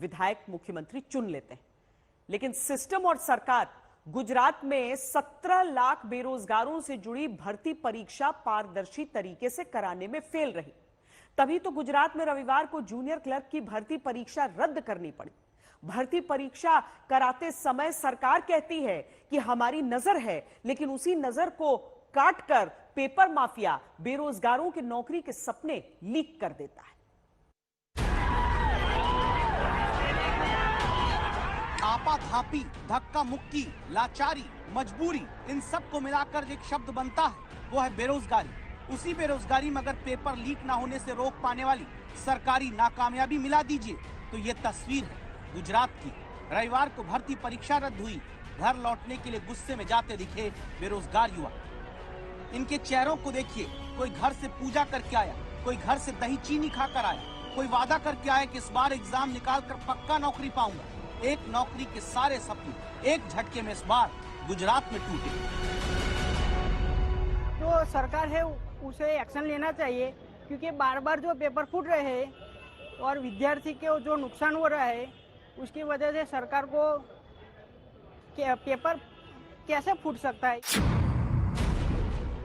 विधायक मुख्यमंत्री चुन लेते हैं। लेकिन सिस्टम और सरकार गुजरात में 17 लाख बेरोजगारों से जुड़ी भर्ती परीक्षा पारदर्शी तरीके से कराने में फेल रही। तभी तो गुजरात में रविवार को जूनियर क्लर्क की भर्ती परीक्षा रद्द करनी पड़ी। भर्ती परीक्षा कराते समय सरकार कहती है कि हमारी नजर है, लेकिन उसी नजर को काटकर पेपर माफिया बेरोजगारों की नौकरी के सपने लीक कर देता है। आपाधापी, धक्का मुक्की, लाचारी, मजबूरी, इन सब को मिलाकर एक शब्द बनता है, वो है बेरोजगारी। उसी बेरोजगारी में अगर पेपर लीक ना होने से रोक पाने वाली सरकारी नाकामयाबी मिला दीजिए तो ये तस्वीर है गुजरात की। रविवार को भर्ती परीक्षा रद्द हुई। घर लौटने के लिए गुस्से में जाते दिखे बेरोजगार युवा। इनके चेहरों को देखिए, कोई घर से पूजा करके आया, कोई घर से दही चीनी खाकर आया, कोई वादा करके आया कि इस बार एग्जाम निकाल कर पक्का नौकरी पाऊंगा। एक नौकरी के सारे सपने एक झटके में इस बार गुजरात में टूटे। जो सरकार है उसे एक्शन लेना चाहिए, क्योंकि बार बार जो पेपर फूट रहे हैं और विद्यार्थी के जो नुकसान हो रहा है उसकी वजह से सरकार को पेपर कैसे फूट सकता है।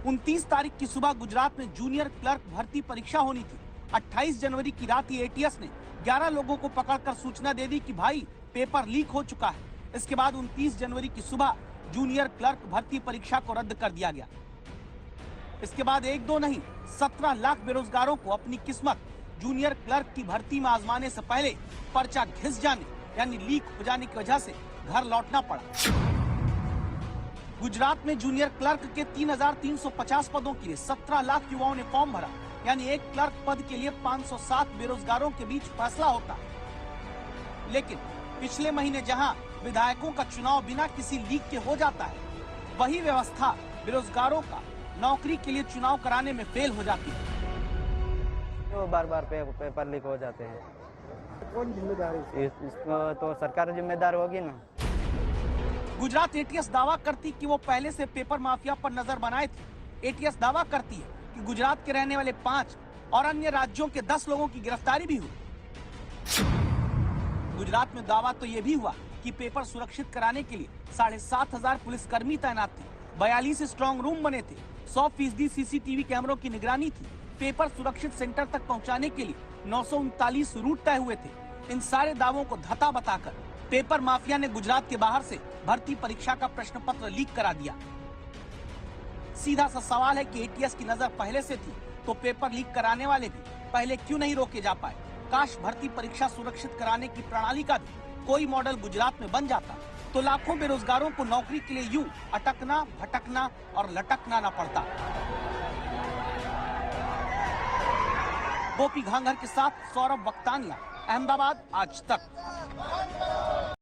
29 तारीख की सुबह गुजरात में जूनियर क्लर्क भर्ती परीक्षा होनी थी। 28 जनवरी की रात एटीएस ने 11 लोगों को पकड़कर सूचना दे दी कि भाई पेपर लीक हो चुका है। इसके बाद 29 जनवरी की सुबह जूनियर क्लर्क भर्ती परीक्षा को रद्द कर दिया गया। इसके बाद एक दो नहीं 17 लाख बेरोजगारों को अपनी किस्मत जूनियर क्लर्क की भर्ती में आजमाने से पहले पर्चा घिस जाने यानी लीक हो जाने की वजह से घर लौटना पड़ा। गुजरात में जूनियर क्लर्क के 3,350 पदों के लिए 17 लाख युवाओं ने फॉर्म भरा, यानी एक क्लर्क पद के लिए 507 बेरोजगारों के बीच फैसला होता। लेकिन पिछले महीने जहां विधायकों का चुनाव बिना किसी लीक के हो जाता है, वही व्यवस्था बेरोजगारों का नौकरी के लिए चुनाव कराने में फेल हो जाती है। तो बार बार पेपर लीक हो जाते हैं। कौन जिम्मेदार है? इसको तो सरकार जिम्मेदार होगी ना। गुजरात एटीएस दावा करती कि वो पहले से पेपर माफिया पर नजर बनाए थे। एटीएस दावा करती है कि गुजरात के रहने वाले 5 और अन्य राज्यों के 10 लोगों की गिरफ्तारी भी हुई। गुजरात में दावा तो ये भी हुआ कि पेपर सुरक्षित कराने के लिए 7,500 पुलिसकर्मी तैनात थे, 42 स्ट्रांग रूम बने थे, 100% सीसीटीवी कैमरों की निगरानी थी। पेपर सुरक्षित सेंटर तक पहुंचाने के लिए 939 रूट तय हुए थे। इन सारे दावों को धता बताकर पेपर माफिया ने गुजरात के बाहर से भर्ती परीक्षा का प्रश्न पत्र लीक करा दिया। सीधा सा सवाल है कि एटीएस की नजर पहले से थी तो पेपर लीक कराने वाले भी पहले क्यों नहीं रोके जा पाए। काश भर्ती परीक्षा सुरक्षित कराने की प्रणाली का भी कोई मॉडल गुजरात में बन जाता तो लाखों बेरोजगारों को नौकरी के लिए यूं अटकना, भटकना और लटकना न पड़ता। गोपी घांघर के साथ सौरभ वक्तानिया, अहमदाबाद, आज तक।